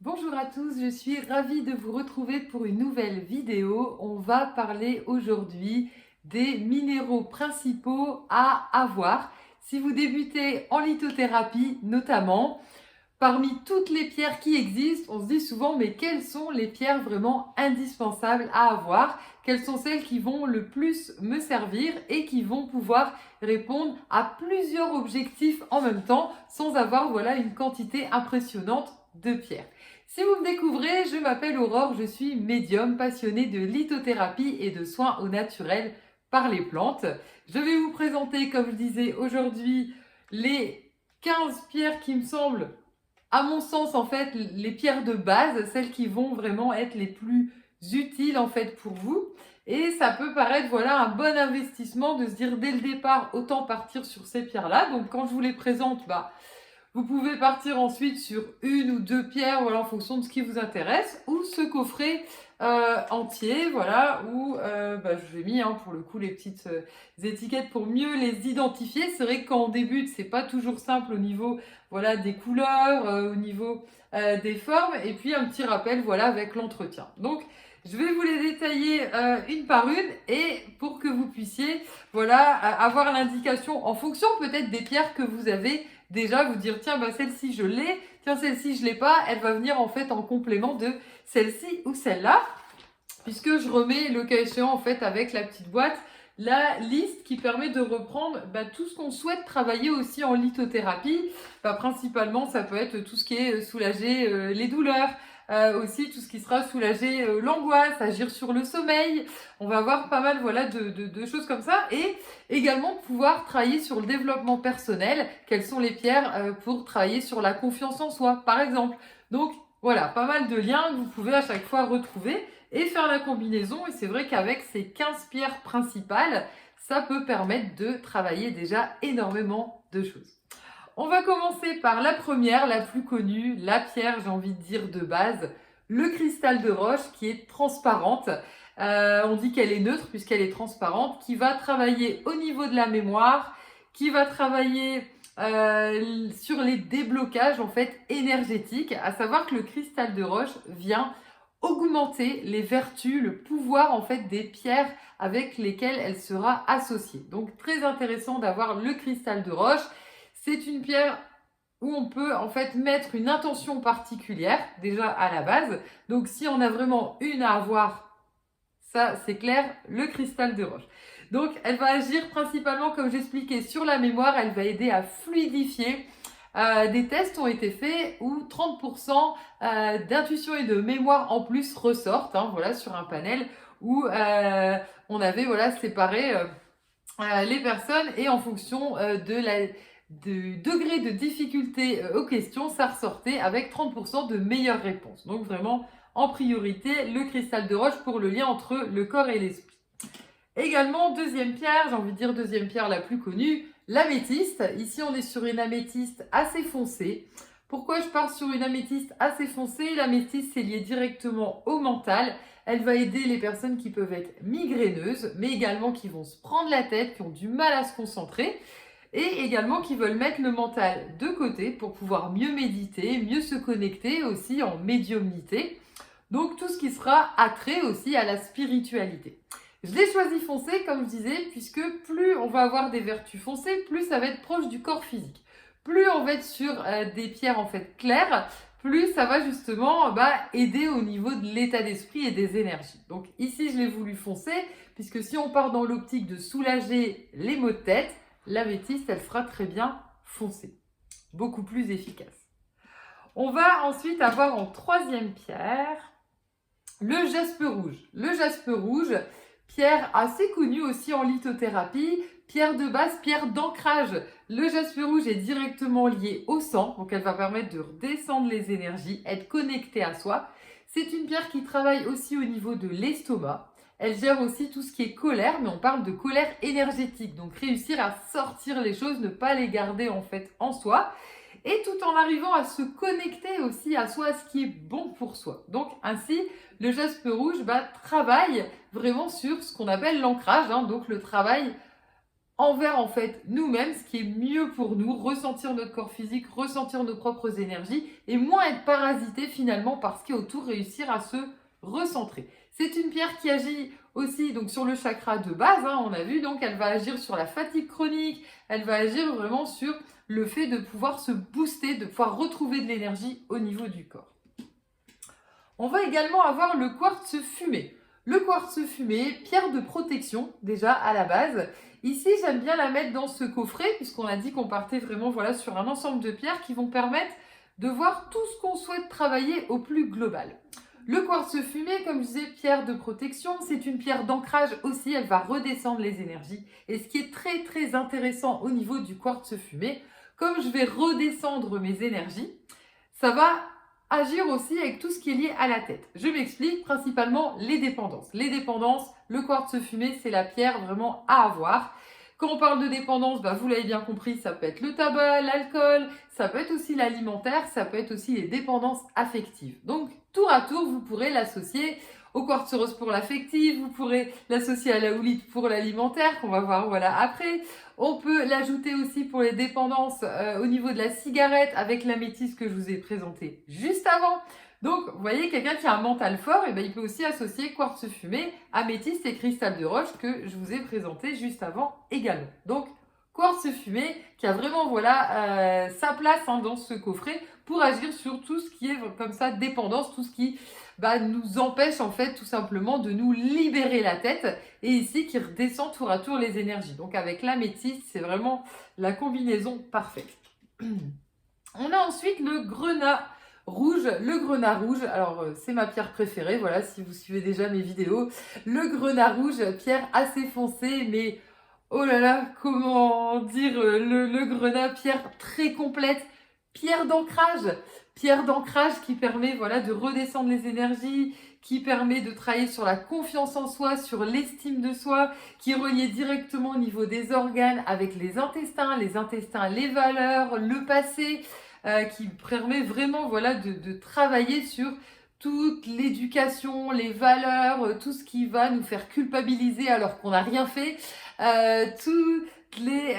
Bonjour à tous, je suis ravie de vous retrouver pour une nouvelle vidéo. On va parler aujourd'hui des minéraux principaux à avoir. Si vous débutez en lithothérapie notamment, parmi toutes les pierres qui existent, on se dit souvent mais quelles sont les pierres vraiment indispensables à avoir? Quelles sont celles qui vont le plus me servir et qui vont pouvoir répondre à plusieurs objectifs en même temps sans avoir une quantité impressionnante de pierres. Si vous me découvrez, je m'appelle Aurore, je suis médium passionnée de lithothérapie et de soins au naturel par les plantes. Je vais vous présenter, comme je disais aujourd'hui, les 15 pierres qui me semblent, à mon sens, en fait, les pierres de base, celles qui vont vraiment être les plus utiles, en fait, pour vous. Et ça peut paraître, un bon investissement de se dire dès le départ, autant partir sur ces pierres-là. Donc, quand je vous les présente, vous pouvez partir ensuite sur une ou deux pierres, en fonction de ce qui vous intéresse, ou ce coffret entier, où je vous ai mis pour le coup les petites étiquettes pour mieux les identifier. C'est vrai que quand on débute, c'est pas toujours simple au niveau des couleurs, au niveau des formes, et puis un petit rappel avec l'entretien. Donc je vais vous les détailler une par une et pour que vous puissiez avoir l'indication en fonction peut-être des pierres que vous avez déjà, vous dire tiens celle-ci je l'ai, tiens celle-ci je l'ai pas, elle va venir en fait en complément de celle-ci ou celle-là, puisque je remets le cas échéant en fait avec la petite boîte la liste qui permet de reprendre tout ce qu'on souhaite travailler aussi en lithothérapie. Principalement, ça peut être tout ce qui est soulager les douleurs, aussi tout ce qui sera soulager l'angoisse, agir sur le sommeil. On va avoir pas mal de choses comme ça, et également pouvoir travailler sur le développement personnel. Quelles sont les pierres pour travailler sur la confiance en soi, par exemple. Donc voilà, pas mal de liens que vous pouvez à chaque fois retrouver et faire la combinaison. Et c'est vrai qu'avec ces 15 pierres principales, ça peut permettre de travailler déjà énormément de choses. On va commencer par la première, la plus connue, la pierre, j'ai envie de dire, de base, le cristal de roche, qui est transparente. On dit qu'elle est neutre puisqu'elle est transparente, qui va travailler au niveau de la mémoire, qui va travailler sur les déblocages en fait énergétiques, à savoir que le cristal de roche vient augmenter les vertus, le pouvoir en fait des pierres avec lesquelles elle sera associée. Donc très intéressant d'avoir le cristal de roche. C'est une pierre où on peut en fait mettre une intention particulière déjà à la base. Donc si on a vraiment une à avoir, ça c'est clair, le cristal de roche. Donc elle va agir principalement, comme j'expliquais, sur la mémoire. Elle va aider à fluidifier. Des tests ont été faits où 30% d'intuition et de mémoire en plus ressortent, sur un panel où on avait séparé les personnes, et en fonction du degré de difficulté aux questions, ça ressortait avec 30% de meilleures réponses. Donc vraiment, en priorité, le cristal de roche pour le lien entre le corps et l'esprit. Également, deuxième pierre, j'ai envie de dire deuxième pierre la plus connue, l'améthyste. Ici, on est sur une améthyste assez foncée. Pourquoi je pars sur une améthyste assez foncée? L'améthyste, c'est lié directement au mental. Elle va aider les personnes qui peuvent être migraineuses, mais également qui vont se prendre la tête, qui ont du mal à se concentrer, et également qui veulent mettre le mental de côté pour pouvoir mieux méditer, mieux se connecter aussi en médiumnité. Donc tout ce qui sera attrait aussi à la spiritualité. Je l'ai choisi foncé, comme je disais, puisque plus on va avoir des vertus foncées, plus ça va être proche du corps physique. Plus on va être sur des pierres en fait claires, plus ça va justement aider au niveau de l'état d'esprit et des énergies. Donc ici, je l'ai voulu foncé, puisque si on part dans l'optique de soulager les maux de tête, l'améthyste, elle sera très bien foncée. Beaucoup plus efficace. On va ensuite avoir en troisième pierre le jaspe rouge. Le jaspe rouge, pierre assez connue aussi en lithothérapie, pierre de base, pierre d'ancrage. Le jaspe rouge est directement lié au sang, donc elle va permettre de redescendre les énergies, être connectée à soi. C'est une pierre qui travaille aussi au niveau de l'estomac. Elle gère aussi tout ce qui est colère, mais on parle de colère énergétique, donc réussir à sortir les choses, ne pas les garder en fait en soi, et tout en arrivant à se connecter aussi à soi, à ce qui est bon pour soi. Donc ainsi, le jaspe rouge travaille vraiment sur ce qu'on appelle l'ancrage, donc le travail envers en fait nous-mêmes, ce qui est mieux pour nous, ressentir notre corps physique, ressentir nos propres énergies et moins être parasité finalement par ce qui est autour, réussir à se recentrer. C'est une pierre qui agit aussi donc sur le chakra de base, hein, on a vu, donc elle va agir sur la fatigue chronique, elle va agir vraiment sur le fait de pouvoir se booster, de pouvoir retrouver de l'énergie au niveau du corps. On va également avoir le quartz fumé. Le quartz fumé, pierre de protection déjà à la base. Ici, j'aime bien la mettre dans ce coffret puisqu'on a dit qu'on partait vraiment voilà, sur un ensemble de pierres qui vont permettre de voir tout ce qu'on souhaite travailler au plus global. Le quartz fumé, comme je disais, pierre de protection, c'est une pierre d'ancrage aussi, elle va redescendre les énergies. Et ce qui est très très intéressant au niveau du quartz fumé, comme je vais redescendre mes énergies, ça va agir aussi avec tout ce qui est lié à la tête. Je m'explique, principalement les dépendances. Les dépendances, le quartz fumé, c'est la pierre vraiment à avoir. Quand on parle de dépendance, vous l'avez bien compris, ça peut être le tabac, l'alcool, ça peut être aussi l'alimentaire, ça peut être aussi les dépendances affectives. Donc, tour à tour, vous pourrez l'associer au quartz rose pour l'affective, vous pourrez l'associer à la houlite pour l'alimentaire, qu'on va voir voilà après. On peut l'ajouter aussi pour les dépendances au niveau de la cigarette avec l'améthyste que je vous ai présenté juste avant. Donc, vous voyez, quelqu'un qui a un mental fort, il peut aussi associer quartz fumé, améthyste et cristal de roche que je vous ai présenté juste avant également. Donc, quartz fumé qui a vraiment voilà sa place dans ce coffret pour agir sur tout ce qui est comme ça dépendance, tout ce qui nous empêche en fait tout simplement de nous libérer la tête et ici qui redescend tour à tour les énergies. Donc avec l'améthyste, c'est vraiment la combinaison parfaite. On a ensuite le grenat rouge. Le grenat rouge, alors c'est ma pierre préférée, voilà, si vous suivez déjà mes vidéos. Le grenat rouge, pierre assez foncée, mais oh là là, comment dire, le grenat, pierre très complète, pierre d'ancrage qui permet voilà, de redescendre les énergies, qui permet de travailler sur la confiance en soi, sur l'estime de soi, qui est relié directement au niveau des organes avec les intestins, les valeurs, le passé, qui permet vraiment voilà, de travailler sur toute l'éducation, les valeurs, tout ce qui va nous faire culpabiliser alors qu'on n'a rien fait, toutes les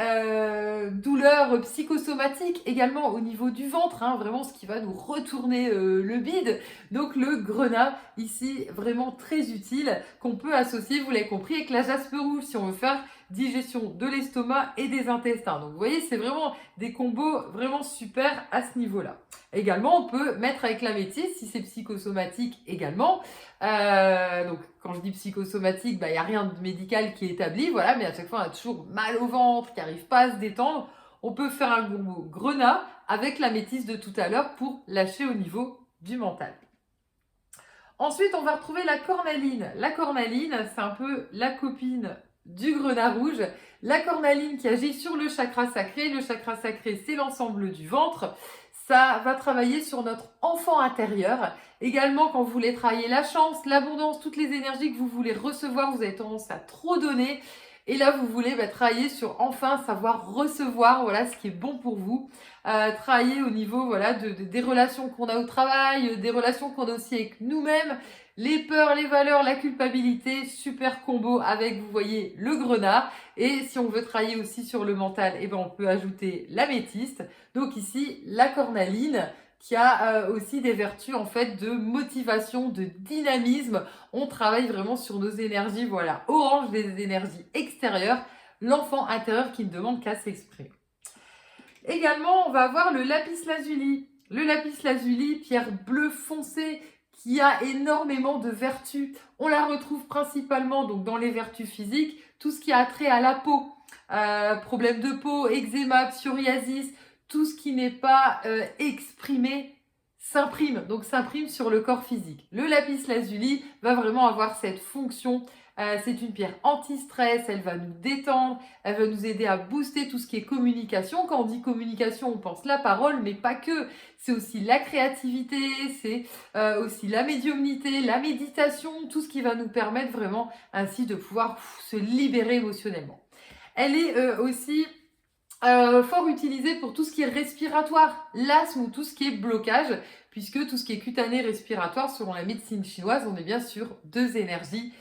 douleurs psychosomatiques également au niveau du ventre, vraiment ce qui va nous retourner le bide. Donc le grenat ici vraiment très utile qu'on peut associer, vous l'avez compris, avec la jaspe rouge si on veut faire digestion de l'estomac et des intestins. Donc vous voyez, c'est vraiment des combos vraiment super à ce niveau-là. Également, on peut mettre avec l'améthyste si c'est psychosomatique également. Donc quand je dis psychosomatique, il n'y a rien de médical qui est établi, voilà, mais à chaque fois on a toujours mal au ventre, qui n'arrive pas à se détendre. On peut faire un combo grenat avec l'améthyste de tout à l'heure pour lâcher au niveau du mental. Ensuite, on va retrouver la cornaline. La cornaline, c'est un peu la copine du grenat rouge. La cornaline qui agit sur le chakra sacré. Le chakra sacré, c'est l'ensemble du ventre. Ça va travailler sur notre enfant intérieur. Également, quand vous voulez travailler la chance, l'abondance, toutes les énergies que vous voulez recevoir, vous avez tendance à trop donner. Et là, vous voulez travailler sur enfin savoir recevoir, voilà, ce qui est bon pour vous. Travailler au niveau voilà, des relations qu'on a au travail, des relations qu'on a aussi avec nous-mêmes, les peurs, les valeurs, la culpabilité, super combo avec, vous voyez, le grenat. Et si on veut travailler aussi sur le mental, on peut ajouter l'améthyste. Donc ici, la cornaline qui a aussi des vertus en fait de motivation, de dynamisme. On travaille vraiment sur nos énergies, voilà, orange, des énergies extérieures, l'enfant intérieur qui ne demande qu'à s'exprimer. Également, on va avoir le lapis lazuli. Le lapis lazuli, pierre bleue foncée, qui a énormément de vertus. On la retrouve principalement donc dans les vertus physiques, tout ce qui a trait à la peau, problèmes de peau, eczéma, psoriasis, tout ce qui n'est pas exprimé s'imprime, donc s'imprime sur le corps physique. Le lapis lazuli va vraiment avoir cette fonction. C'est une pierre anti-stress, elle va nous détendre, elle va nous aider à booster tout ce qui est communication. Quand on dit communication, on pense la parole, mais pas que. C'est aussi la créativité, c'est aussi la médiumnité, la méditation, tout ce qui va nous permettre vraiment ainsi de pouvoir se libérer émotionnellement. Elle est aussi fort utilisée pour tout ce qui est respiratoire, l'asthme ou tout ce qui est blocage, puisque tout ce qui est cutané respiratoire, selon la médecine chinoise, on est bien sur deux énergies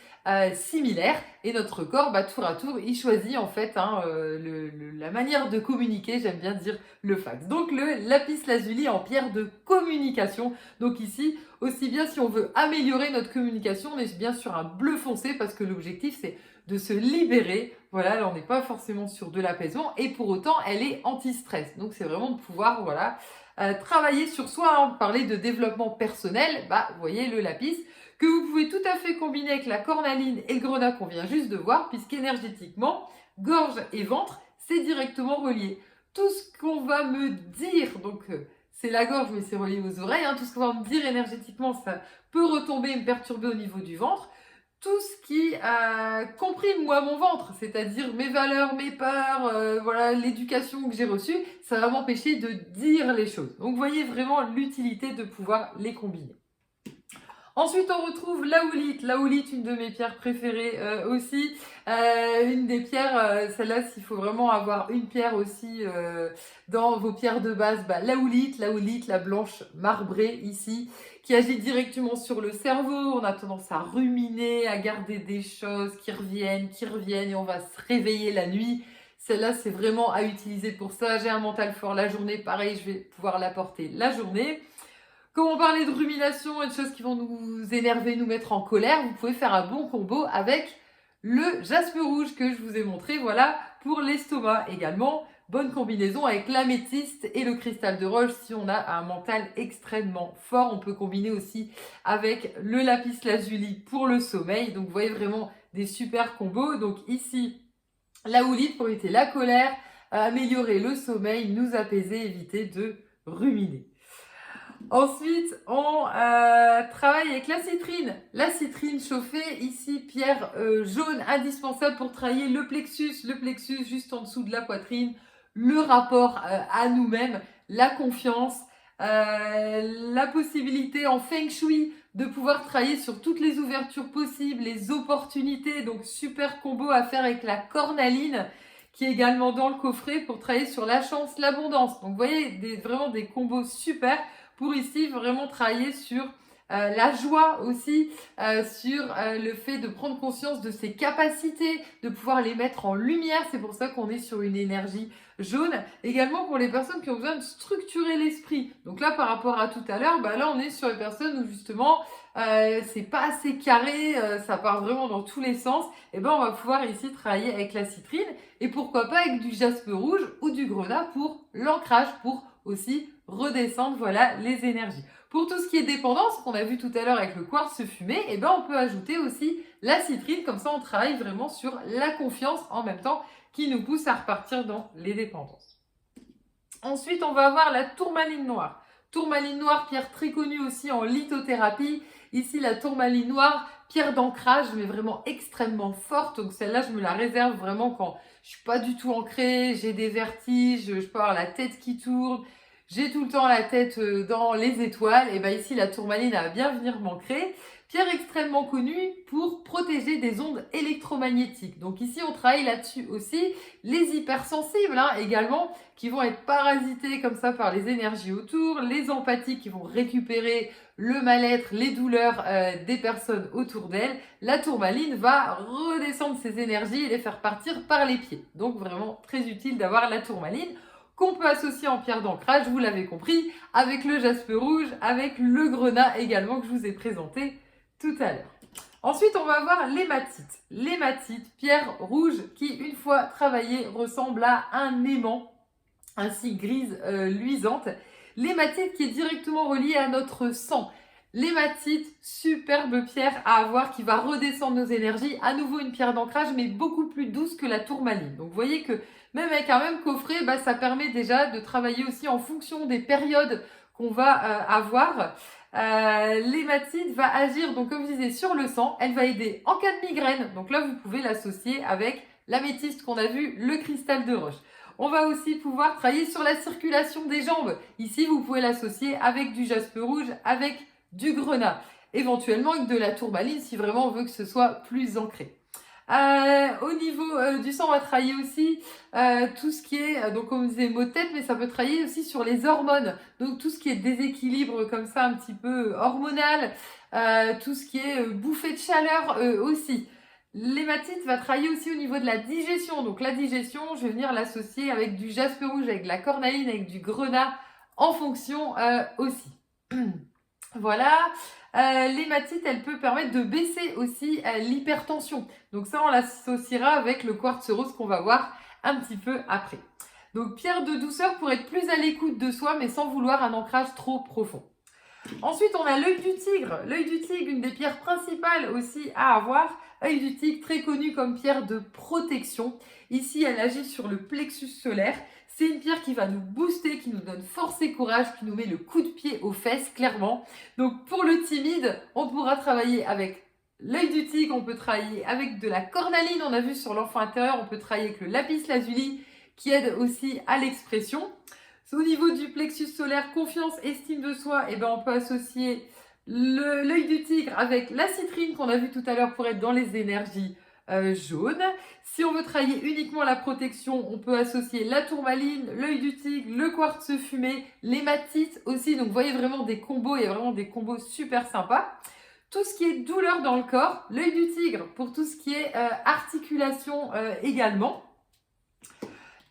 similaires. Et notre corps, tour à tour, il choisit en fait la manière de communiquer, j'aime bien dire le fax. Donc le lapis lazuli en pierre de communication. Donc ici, aussi bien si on veut améliorer notre communication, on est bien sur un bleu foncé parce que l'objectif c'est de se libérer. Voilà, là on n'est pas forcément sur de l'apaisement et pour autant elle est anti-stress. Donc c'est vraiment de pouvoir travailler sur soi, hein, parler de développement personnel. Vous voyez le lapis que vous pouvez tout à fait combiner avec la cornaline et le grenat qu'on vient juste de voir, puisqu'énergétiquement, gorge et ventre, c'est directement relié. Tout ce qu'on va me dire, donc c'est la gorge, mais c'est relié aux oreilles, hein, tout ce qu'on va me dire énergétiquement, ça peut retomber et me perturber au niveau du ventre. Tout ce qui comprime moi mon ventre, c'est-à-dire mes valeurs, mes peurs, voilà, l'éducation que j'ai reçue, ça va m'empêcher de dire les choses. Donc vous voyez vraiment l'utilité de pouvoir les combiner. Ensuite, on retrouve la houlite. La houlite, une de mes pierres préférées aussi. Une des pierres, celle-là, s'il faut vraiment avoir une pierre aussi dans vos pierres de base, la houlite, la blanche marbrée ici, qui agit directement sur le cerveau. On a tendance à ruminer, à garder des choses qui reviennent, et on va se réveiller la nuit. Celle-là, c'est vraiment à utiliser pour ça. J'ai un mental fort la journée, pareil, je vais pouvoir l'apporter la journée. Comme on parlait de rumination et de choses qui vont nous énerver, nous mettre en colère, vous pouvez faire un bon combo avec le jaspe rouge que je vous ai montré, voilà, pour l'estomac également. Bonne combinaison avec l'améthyste et le cristal de roche si on a un mental extrêmement fort. On peut combiner aussi avec le lapis lazuli pour le sommeil. Donc vous voyez vraiment des super combos. Donc ici, la houlite pour éviter la colère, améliorer le sommeil, nous apaiser, éviter de ruminer. Ensuite, on travaille avec la citrine. La citrine chauffée, ici, pierre jaune indispensable pour travailler le plexus juste en dessous de la poitrine, le rapport à nous-mêmes, la confiance, la possibilité en feng shui de pouvoir travailler sur toutes les ouvertures possibles, les opportunités. Donc, super combo à faire avec la cornaline qui est également dans le coffret pour travailler sur la chance, l'abondance. Donc, vous voyez, vraiment des combos super pour ici vraiment travailler sur la joie aussi, sur le fait de prendre conscience de ses capacités, de pouvoir les mettre en lumière. C'est pour ça qu'on est sur une énergie jaune. Également pour les personnes qui ont besoin de structurer l'esprit. Donc là, par rapport à tout à l'heure, là on est sur les personnes où justement c'est pas assez carré, ça part vraiment dans tous les sens. Et on va pouvoir ici travailler avec la citrine et pourquoi pas avec du jaspe rouge ou du grenat pour l'ancrage, pour aussi redescendre, voilà, les énergies. Pour tout ce qui est dépendance, qu'on a vu tout à l'heure avec le quartz fumé, on peut ajouter aussi la citrine, comme ça on travaille vraiment sur la confiance en même temps qui nous pousse à repartir dans les dépendances. Ensuite, on va avoir la tourmaline noire. Tourmaline noire, pierre très connue aussi en lithothérapie. Ici, la tourmaline noire, pierre d'ancrage, mais vraiment extrêmement forte. Donc celle-là, je me la réserve vraiment quand je suis pas du tout ancrée, j'ai des vertiges, je peux avoir la tête qui tourne, j'ai tout le temps la tête dans les étoiles. Et ici, la tourmaline va bien venir m'ancrer. Pierre extrêmement connue pour protéger des ondes électromagnétiques. Donc ici, on travaille là-dessus aussi. Les hypersensibles également, qui vont être parasités comme ça par les énergies autour. Les empathiques qui vont récupérer le mal-être, les douleurs des personnes autour d'elles. La tourmaline va redescendre ces énergies et les faire partir par les pieds. Donc vraiment très utile d'avoir la tourmaline, qu'on peut associer en pierre d'ancrage, vous l'avez compris, avec le jaspe rouge, avec le grenat également que je vous ai présenté tout à l'heure. Ensuite, on va avoir l'hématite. L'hématite, pierre rouge qui, une fois travaillée, ressemble à un aimant, ainsi grise luisante. L'hématite qui est directement reliée à notre sang. L'hématite, superbe pierre à avoir qui va redescendre nos énergies. À nouveau une pierre d'ancrage, mais beaucoup plus douce que la tourmaline. Donc vous voyez que même avec un même coffret, ça permet déjà de travailler aussi en fonction des périodes qu'on va avoir. L'hématite va agir, donc comme je disais, sur le sang. Elle va aider en cas de migraine. Donc là, vous pouvez l'associer avec l'améthyste qu'on a vu, le cristal de roche. On va aussi pouvoir travailler sur la circulation des jambes. Ici, vous pouvez l'associer avec du jaspe rouge, avec du grenat. Éventuellement avec de la tourmaline si vraiment on veut que ce soit plus ancré. Au niveau du sang, on va travailler aussi tout ce qui est, donc comme on disait, maux de tête, mais ça peut travailler aussi sur les hormones. Donc tout ce qui est déséquilibre comme ça, un petit peu hormonal, tout ce qui est bouffée de chaleur aussi. L'hématite va travailler aussi au niveau de la digestion. Donc la digestion, je vais venir l'associer avec du jaspe rouge, avec de la cornaline, avec du grenat en fonction aussi. Voilà. L'hématite, elle peut permettre de baisser aussi l'hypertension. Donc ça, on l'associera avec le quartz rose qu'on va voir un petit peu après. Donc pierre de douceur pour être plus à l'écoute de soi, mais sans vouloir un ancrage trop profond. Ensuite, on a l'œil du tigre. L'œil du tigre, une des pierres principales aussi à avoir. Œil du tigre, très connu comme pierre de protection. Ici, elle agit sur le plexus solaire. C'est une pierre qui va nous booster, qui nous donne force et courage, qui nous met le coup de pied aux fesses, clairement. Donc, pour le timide, on pourra travailler avec l'œil du tigre, on peut travailler avec de la cornaline. On a vu sur l'enfant intérieur, on peut travailler avec le lapis lazuli, qui aide aussi à l'expression. Au niveau du plexus solaire, confiance, estime de soi, eh ben on peut associer l'œil du tigre avec la citrine qu'on a vu tout à l'heure pour être dans les énergies jaunes. Si on veut travailler uniquement la protection, on peut associer la tourmaline, l'œil du tigre, le quartz fumé, l'hématite aussi. Donc vous voyez vraiment des combos, il y a vraiment des combos super sympas. Tout ce qui est douleur dans le corps, l'œil du tigre pour tout ce qui est articulation également.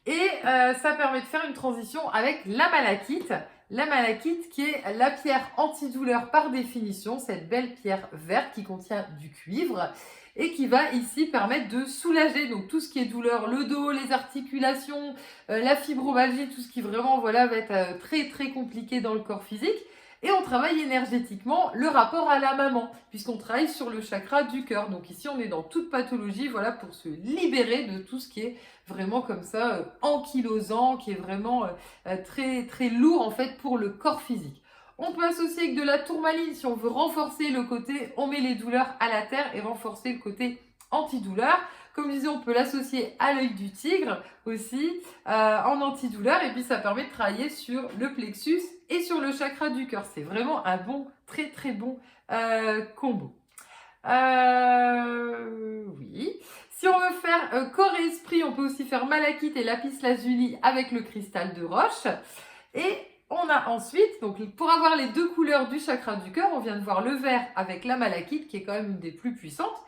Et ça permet de faire une transition avec la malachite. La malachite qui est la pierre antidouleur par définition, cette belle pierre verte qui contient du cuivre et qui va ici permettre de soulager donc tout ce qui est douleur, le dos, les articulations, la fibromyalgie, tout ce qui vraiment voilà, va être très très compliqué dans le corps physique. Et on travaille énergétiquement le rapport à la maman, puisqu'on travaille sur le chakra du cœur. Donc ici, on est dans toute pathologie, voilà, pour se libérer de tout ce qui est vraiment comme ça, ankylosant, qui est vraiment très, très lourd en fait pour le corps physique. On peut associer avec de la tourmaline si on veut renforcer le côté, on met les douleurs à la terre et renforcer le côté antidouleur. Comme je disais, on peut l'associer à l'œil du tigre aussi en antidouleur et puis ça permet de travailler sur le plexus et sur le chakra du cœur. C'est vraiment un bon, très très bon combo. Oui. Si on veut faire corps et esprit, on peut aussi faire malachite et lapis lazuli avec le cristal de roche. Et on a ensuite, donc pour avoir les deux couleurs du chakra du cœur, on vient de voir le vert avec la malachite qui est quand même une des plus puissantes.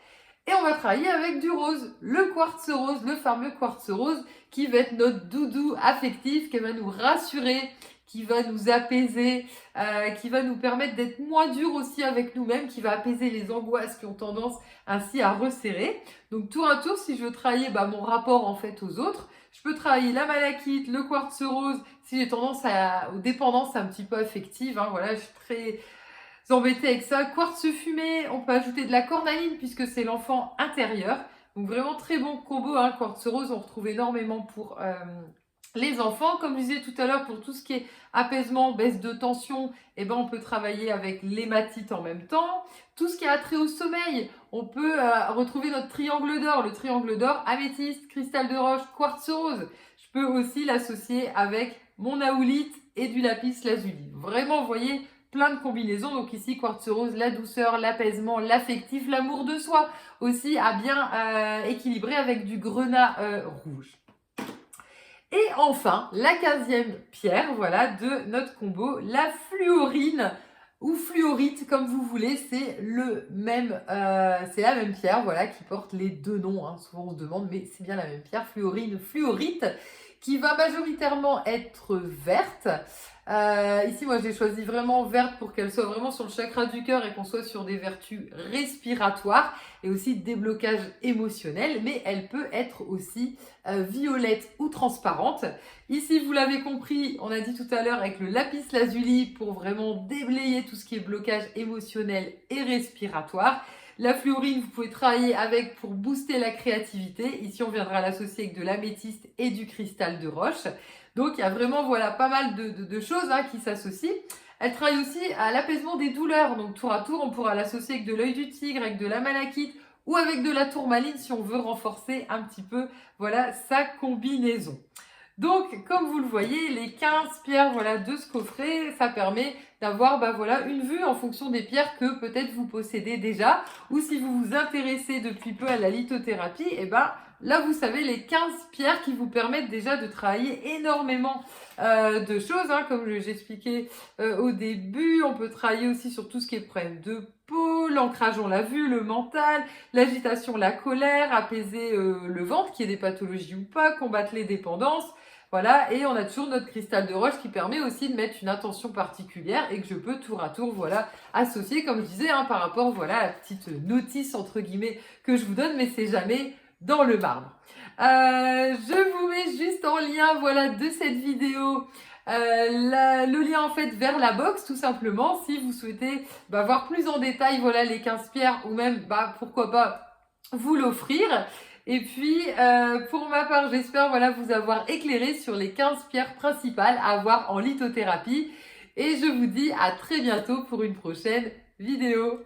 Et on va travailler avec du rose, le quartz rose, le fameux quartz rose qui va être notre doudou affectif, qui va nous rassurer, qui va nous apaiser, qui va nous permettre d'être moins dur aussi avec nous-mêmes, qui va apaiser les angoisses qui ont tendance ainsi à resserrer. Donc tour à tour, si je veux travailler mon rapport en fait aux autres, je peux travailler la malachite, le quartz rose, si j'ai tendance aux dépendances un petit peu affectives. Voilà, je suis très embêtée avec ça. Quartz fumé, on peut ajouter de la cornaline puisque c'est l'enfant intérieur. Donc vraiment très bon combo. Quartz rose, on retrouve énormément pour les enfants. Comme je disais tout à l'heure, pour tout ce qui est apaisement, baisse de tension, on peut travailler avec l'hématite en même temps. Tout ce qui a trait au sommeil, on peut retrouver notre triangle d'or. Le triangle d'or, améthyste, cristal de roche, quartz rose. Je peux aussi l'associer avec mon aoulite et du lapis lazuli. Vraiment, vous voyez, plein de combinaisons. Donc ici, quartz rose, la douceur, l'apaisement, l'affectif, l'amour de soi aussi à bien équilibrer avec du grenat rouge. Et enfin, la 15e pierre, voilà, de notre combo, la fluorine ou fluorite, comme vous voulez, c'est c'est la même pierre, voilà, qui porte les deux noms. Souvent on se demande, mais c'est bien la même pierre, fluorine, fluorite, qui va majoritairement être verte. Ici, moi, j'ai choisi vraiment verte pour qu'elle soit vraiment sur le chakra du cœur et qu'on soit sur des vertus respiratoires et aussi déblocage émotionnel, mais elle peut être aussi violette ou transparente. Ici, vous l'avez compris, on a dit tout à l'heure avec le lapis lazuli pour vraiment déblayer tout ce qui est blocage émotionnel et respiratoire. La fluorine, vous pouvez travailler avec pour booster la créativité. Ici, on viendra l'associer avec de l'améthyste et du cristal de roche. Donc, il y a vraiment voilà, pas mal de choses qui s'associent. Elle travaille aussi à l'apaisement des douleurs. Donc, tour à tour, on pourra l'associer avec de l'œil du tigre, avec de la malachite ou avec de la tourmaline si on veut renforcer un petit peu voilà, sa combinaison. Donc, comme vous le voyez, les 15 pierres voilà, de ce coffret, ça permet d'avoir voilà, une vue en fonction des pierres que peut-être vous possédez déjà. Ou si vous vous intéressez depuis peu à la lithothérapie, là, vous savez les 15 pierres qui vous permettent déjà de travailler énormément de choses. Comme j'expliquais au début, on peut travailler aussi sur tout ce qui est problème de peau, l'ancrage on l'a vu, le mental, l'agitation, la colère, apaiser le ventre, qu'il y ait des pathologies ou pas, combattre les dépendances. Voilà, et on a toujours notre cristal de roche qui permet aussi de mettre une intention particulière et que je peux tour à tour, voilà, associer, comme je disais, hein, par rapport, voilà, à la petite notice, entre guillemets, que je vous donne, mais c'est jamais dans le marbre. Je vous mets juste en lien, voilà, de cette vidéo, le lien, en fait, vers la box, tout simplement, si vous souhaitez voir plus en détail, voilà, les 15 pierres, ou même, pourquoi pas, vous l'offrir. Et puis, pour ma part, j'espère voilà, vous avoir éclairé sur les 15 pierres principales à avoir en lithothérapie. Et je vous dis à très bientôt pour une prochaine vidéo.